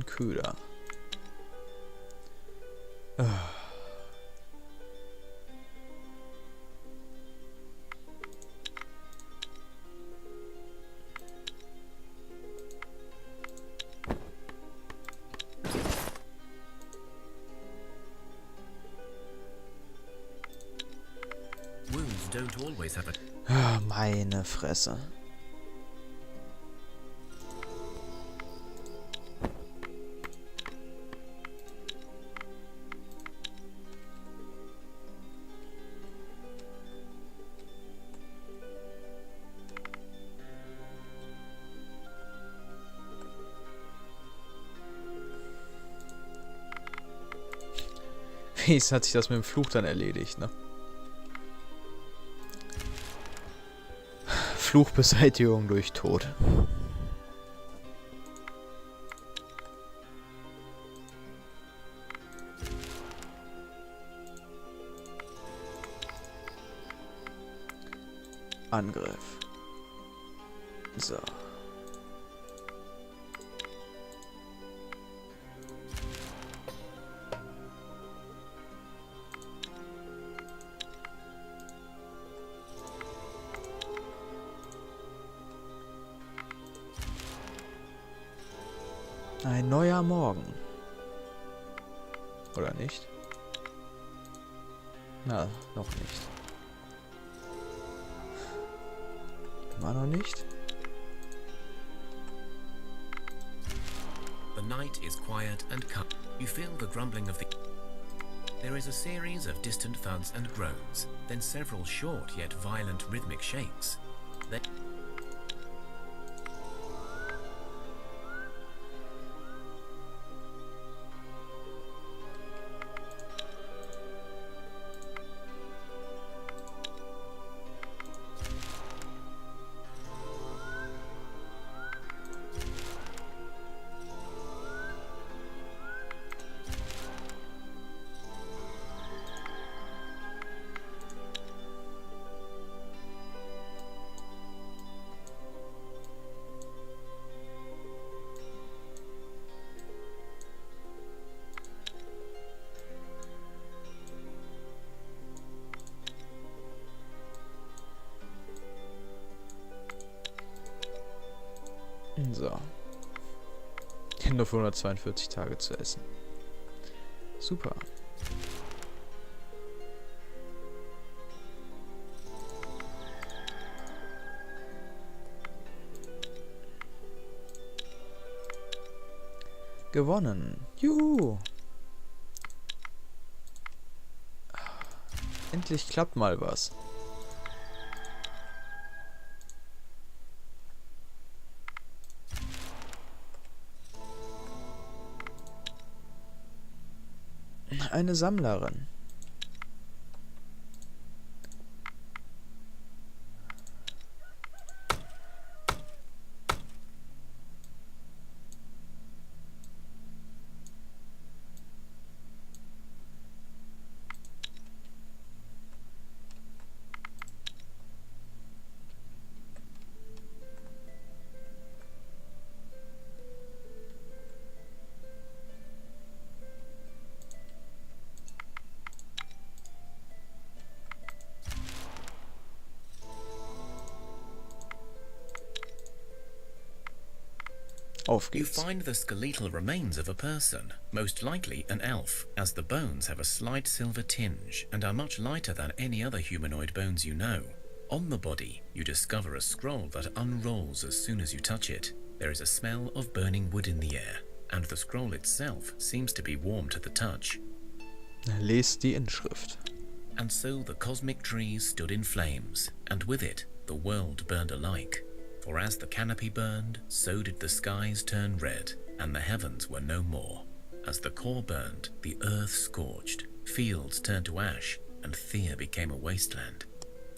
einen Köder. Meine Fresse. Wie hat sich das mit dem Fluch dann erledigt, ne? Fluchbeseitigung durch Tod. Angriff. So. Ein neuer Morgen. Oder nicht? Na, noch nicht. Immer noch nicht? The night is quiet and calm. You feel the grumbling of the... There is a series of distant thuds and groans, then several short yet violent rhythmic shakes. So. Nur für 142 Tage zu essen. Super. Gewonnen. Juhu. Endlich klappt mal was. Eine Sammlerin. Auf You geht's. find the skeletal remains of a person, most likely an elf, as the bones have a slight silver tinge and are much lighter than any other humanoid bones you know. On the body, you discover a scroll that unrolls as soon as you touch it. There is a smell of burning wood in the air, and the scroll itself seems to be warm to the touch. Lest die Inschrift. And so the cosmic trees stood in flames, and with it, the world burned alike. For as the canopy burned, so did the skies turn red, and the heavens were no more. As the core burned, the earth scorched, fields turned to ash, and Thea became a wasteland.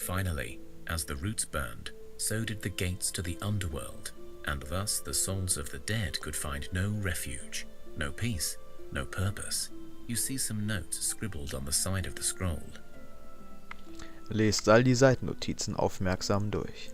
Finally, as the roots burned, so did the gates to the underworld, and thus the souls of the dead could find no refuge, no peace, no purpose. You see some notes scribbled on the side of the scroll. Lest all die Seitennotizen aufmerksam durch.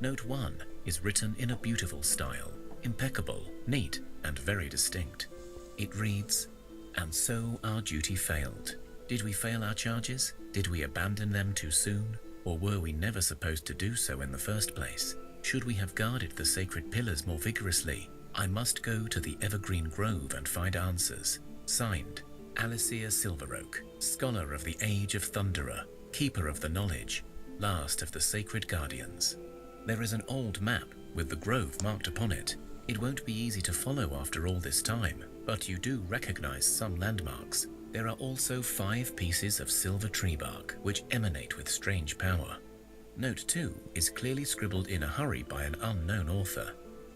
Note 1 is written in a beautiful style, impeccable, neat, and very distinct. It reads, "And so our duty failed. Did we fail our charges? Did we abandon them too soon? Or were we never supposed to do so in the first place? Should we have guarded the sacred pillars more vigorously? I must go to the evergreen grove and find answers." Signed, Alicia Silveroak, scholar of the Age of Thunderer, keeper of the knowledge, last of the sacred guardians. There is an old map with the grove marked upon it. It won't be easy to follow after all this time, but you do recognize some landmarks. There are also 5 pieces of silver tree bark which emanate with strange power. Note 2 is clearly scribbled in a hurry by an unknown author.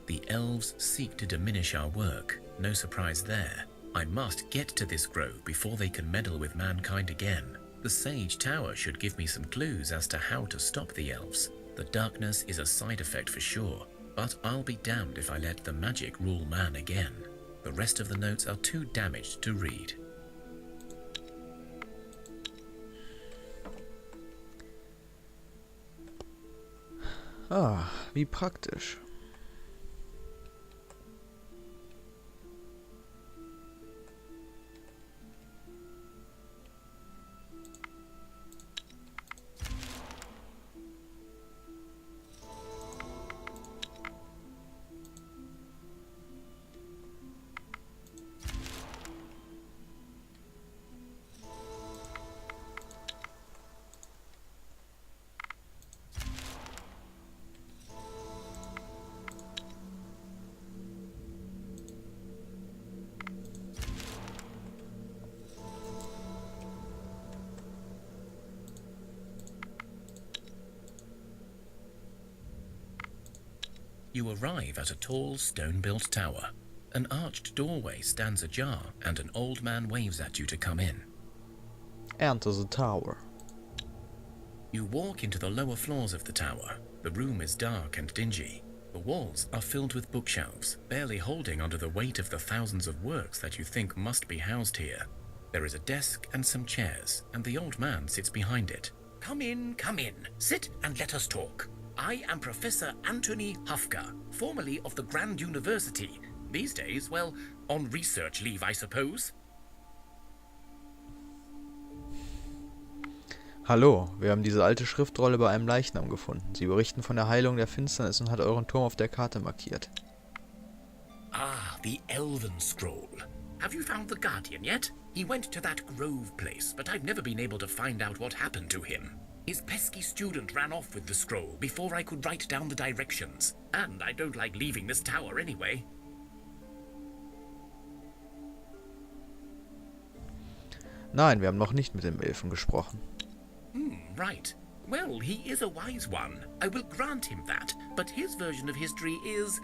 The elves seek to diminish our work. No surprise there. I must get to this grove before they can meddle with mankind again. The Sage Tower should give me some clues as to how to stop the elves. The darkness is a side effect for sure, but I'll be damned if I let the magic rule man again. The rest of the notes are too damaged to read. Ah, wie praktisch. You arrive at a tall stone-built tower. An arched doorway stands ajar and an old man waves at you to come in. Enter the tower. You walk into the lower floors of the tower. The room is dark and dingy. The walls are filled with bookshelves, barely holding under the weight of the thousands of works that you think must be housed here. There is a desk and some chairs, and the old man sits behind it. Come in, sit and let us talk. I am Professor Anthony Kafka, formerly of the Grand University. These days, well, on research leave, I suppose. Hallo, wir haben diese alte Schriftrolle bei einem Leichnam gefunden. Sie berichten von der Heilung der Finsternis und hat euren Turm auf der Karte markiert. Ah, the Elven Scroll. Have you found the Guardian yet? He went to that Grove place, but I've never been able to find out what happened to him. His pesky student ran off with the scroll before I could write down the directions. And I don't like leaving this tower anyway. Nein, wir haben noch nicht mit dem Elfen gesprochen. Right. Well, he is a wise one. I will grant him that. But his version of history is...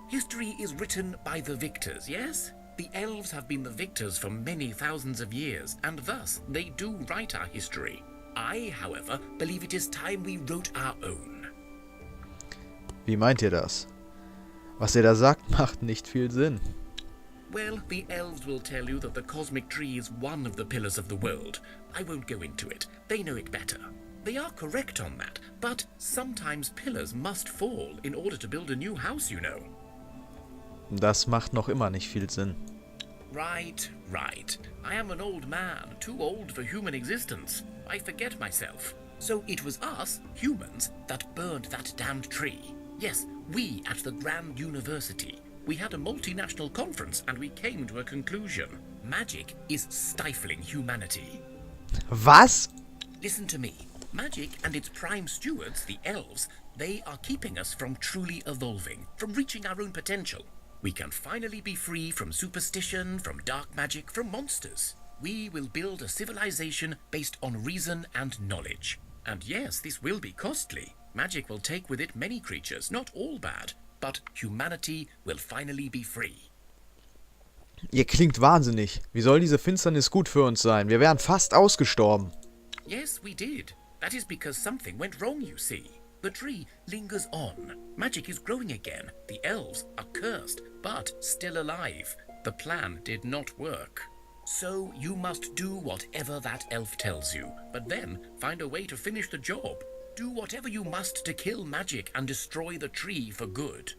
history is written by the victors, yes? The elves have been the victors for many thousands of years, and thus they do write our history. I, however, believe it is time we wrote our own. Wie meint ihr das? Was ihr da sagt, macht nicht viel Sinn. Well, the elves will tell you that the cosmic tree is one of the pillars of the world. I won't go into it. They know it better. They are correct on that, but sometimes pillars must fall in order to build a new house, you know. Das macht noch immer nicht viel Sinn. Right. I am an old man, too old for human existence. I forget myself. So it was us, humans, that burned that damned tree. Yes, we at the Grand University. We had a multinational conference and we came to a conclusion. Magic is stifling humanity. Was? Listen to me. Magic and its prime stewards, the elves, they are keeping us from truly evolving, from reaching our own potential. We can finally be free from superstition, from dark magic, from monsters. We will build a civilization based on reason and knowledge. And yes, this will be costly. Magic will take with it many creatures, not all bad, but humanity will finally be free. Ihr klingt wahnsinnig. Wie soll diese Finsternis gut für uns sein? Wir wären fast ausgestorben. Yes, we did. That is because something went wrong, you see. The tree lingers on. Magic is growing again. The elves are cursed, but still alive. The plan did not work. So you must do whatever that elf tells you, but then find a way to finish the job. Do whatever you must to kill magic and destroy the tree for good.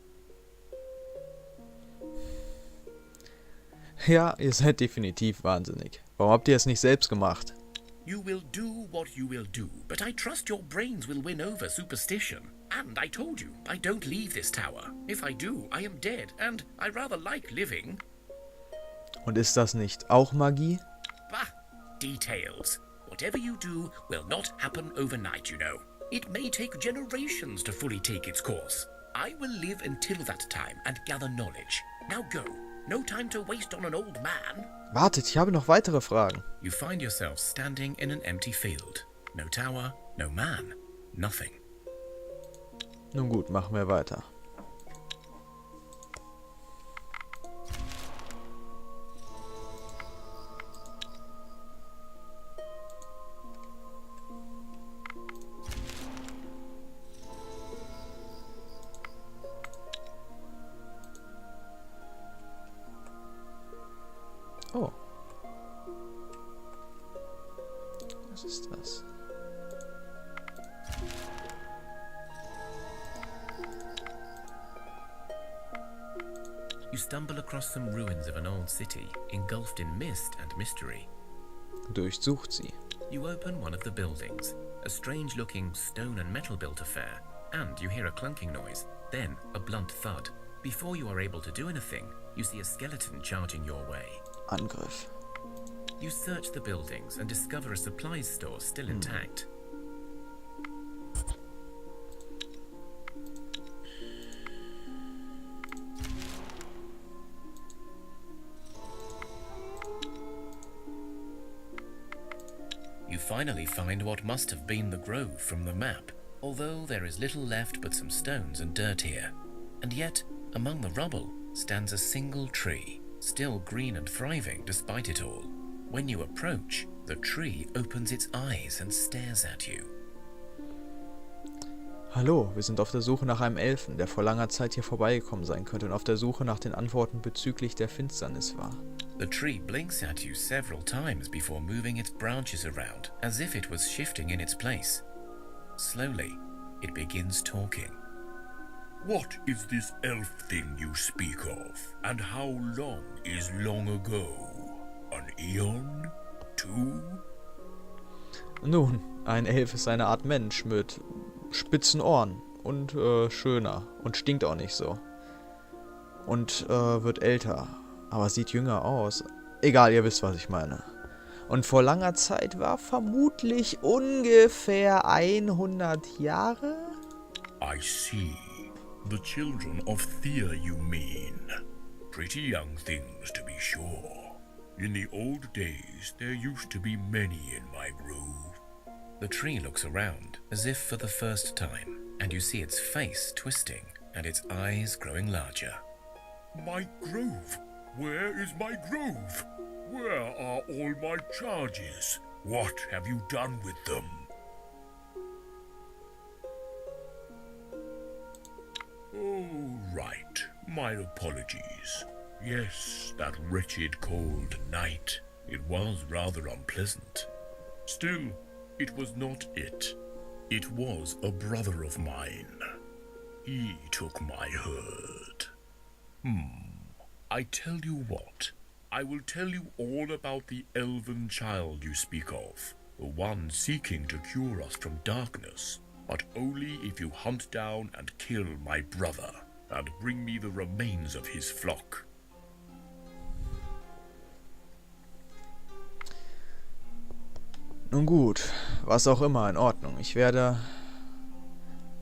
Ja, ihr seid definitiv wahnsinnig. Warum habt ihr es nicht selbst gemacht? You will do what you will do, but I trust your brains will win over superstition. And I told you, I don't leave this tower. If I do, I am dead, and I rather like living. Und ist das nicht auch Magie? Bah, details. Whatever you do will not happen overnight, you know. It may take generations to fully take its course. I will live until that time and gather knowledge. Now go. No time to waste on an old man. Wartet, ich habe noch weitere Fragen. You find yourself standing in an empty field. No tower, no man, nothing. Nun gut, machen wir weiter. Oh. Was ist das? You stumble across some ruins of an old city, engulfed in mist and mystery. Durchsucht sie. You open one of the buildings, a strange-looking stone and metal-built affair, and you hear a clunking noise, then a blunt thud. Before you are able to do anything, you see a skeleton charging your way. Angriff. You search the buildings and discover a supplies store still intact. You finally find what must have been the grove from the map, although there is little left but some stones and dirt here. And yet, among the rubble stands a single tree, still green and thriving despite it all. When you approach, the tree opens its eyes and stares at you. Hallo, wir sind auf der Suche nach einem Elfen, der vor langer Zeit hier vorbeigekommen sein könnte und auf der Suche nach den Antworten bezüglich der Finsternis war. The tree blinks at you several times before moving its branches around, as if it was shifting in its place. Slowly, it begins talking. What is this elf thing you speak of? And how long is long ago? An Eon? 2? Nun, ein Elf ist eine Art Mensch mit spitzen Ohren und schöner und stinkt auch nicht so. Und wird älter, aber sieht jünger aus. Egal, ihr wisst, was ich meine. Und vor langer Zeit war vermutlich ungefähr 100 Jahre? I see. The children of Thea, you mean. Pretty young things, to be sure. In the old days, there used to be many in my grove. The tree looks around, as if for the first time, and you see its face twisting and its eyes growing larger. My grove? Where is my grove? Where are all my charges? What have you done with them? Oh, right. My apologies. Yes, that wretched cold night. It was rather unpleasant. Still, it was not it. It was a brother of mine. He took my herd. I tell you what. I will tell you all about the elven child you speak of, the one seeking to cure us from darkness, but only if you hunt down and kill my brother, and bring me the remains of his flock. Nun gut, was auch immer, in Ordnung. Ich werde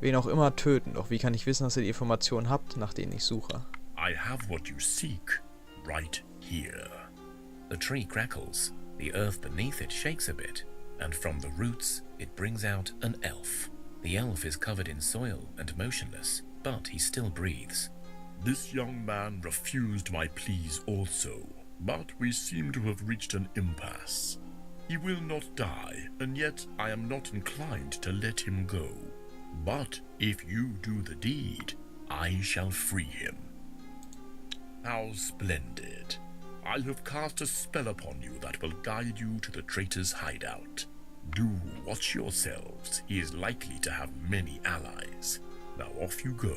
wen auch immer töten, doch wie kann ich wissen, dass ihr die Informationen habt, nach denen ich suche? I have what you seek, right here. The tree crackles, the earth beneath it shakes a bit, and from the roots it brings out an elf. The elf is covered in soil and motionless, but he still breathes. This young man refused my pleas also, but we seem to have reached an impasse. He will not die, and yet I am not inclined to let him go. But if you do the deed, I shall free him. How splendid. I have cast a spell upon you that will guide you to the traitor's hideout. Do watch yourselves. He is likely to have many allies. Now off you go.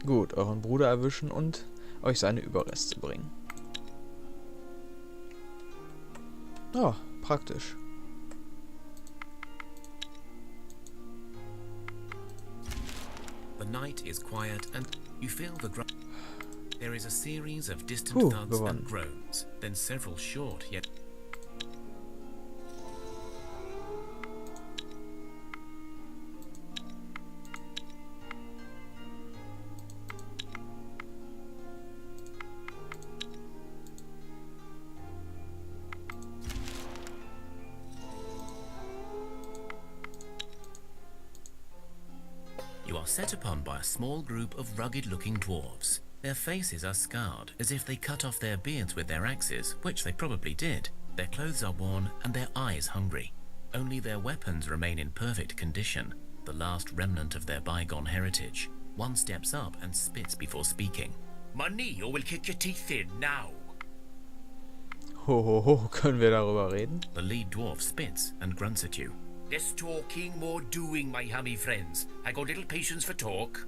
Gut, euren Bruder erwischen und euch seine Überreste bringen. Oh, praktisch. The night is quiet and you feel the there is a series of distant thuds and groans, then several short yet You are set upon by a small group of rugged-looking dwarves. Their faces are scarred, as if they cut off their beards with their axes, which they probably did. Their clothes are worn, and their eyes hungry. Only their weapons remain in perfect condition, the last remnant of their bygone heritage. One steps up and spits before speaking. Money, or we'll kick your teeth in now. Hohoho, können wir darüber reden? The lead dwarf spits and grunts at you. Less talking, more doing, my hammy friends. I got little patience for talk.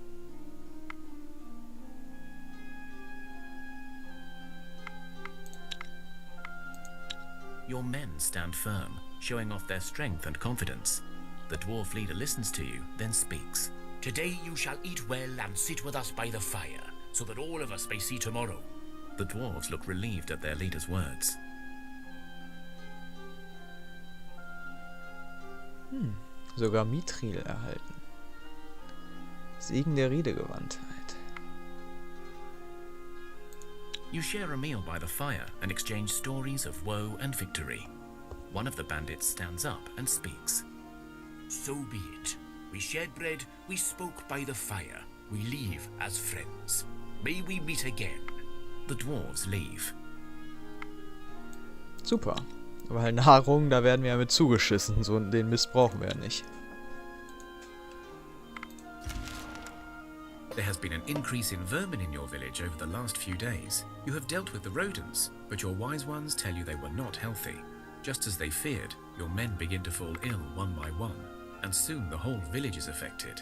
Your men stand firm, showing off their strength and confidence. The dwarf leader listens to you, then speaks. Today you shall eat well and sit with us by the fire, so that all of us may see tomorrow. The dwarves look relieved at their leader's words. Sogar Mithril erhalten. Segen der Redegewandtheit. You share a meal by the fire and exchange stories of woe and victory. One of the bandits stands up and speaks. So be it. We shared bread, we spoke by the fire. We leave as friends. May we meet again. The dwarves leave. Super. Weil Nahrung, da werden wir ja mit zugeschissen. So den Mist brauchen wir ja nicht. There has been an increase in vermin in your village over the last few days. You have dealt with the rodents, but your wise ones tell you they were not healthy. Just as they feared, your men begin to fall ill one by one, and soon the whole village is affected.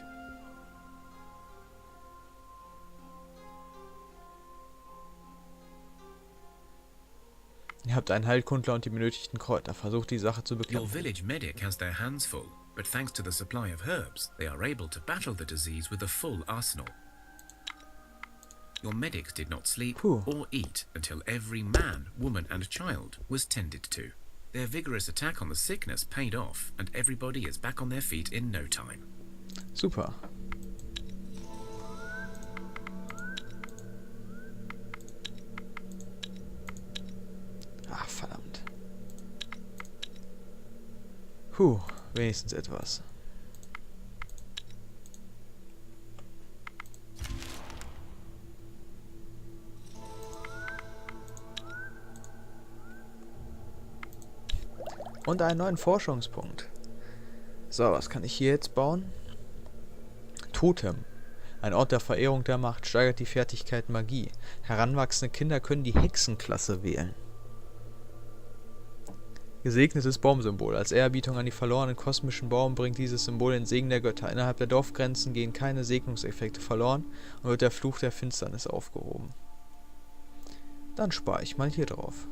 Ihr habt einen Heilkundler und die benötigten Kräuter. Versucht die Sache zu Your bekämpfen. village medic has their hands full, but thanks to the supply of herbs, they are able to battle the disease with a full arsenal. Your medics did not sleep or eat until every man, woman and child was tended to. Their vigorous attack on the sickness paid off, and everybody is back on their feet in no time. Super. Ah, verdammt. Wenigstens etwas. Und einen neuen Forschungspunkt. So, was kann ich hier jetzt bauen? Totem. Ein Ort der Verehrung der Macht, steigert die Fertigkeit Magie. Heranwachsende Kinder können die Hexenklasse wählen. Gesegnetes Baumsymbol. Als Ehrerbietung an die verlorenen kosmischen Baum bringt dieses Symbol den Segen der Götter. Innerhalb der Dorfgrenzen gehen keine Segnungseffekte verloren und wird der Fluch der Finsternis aufgehoben. Dann spare ich mal hier drauf.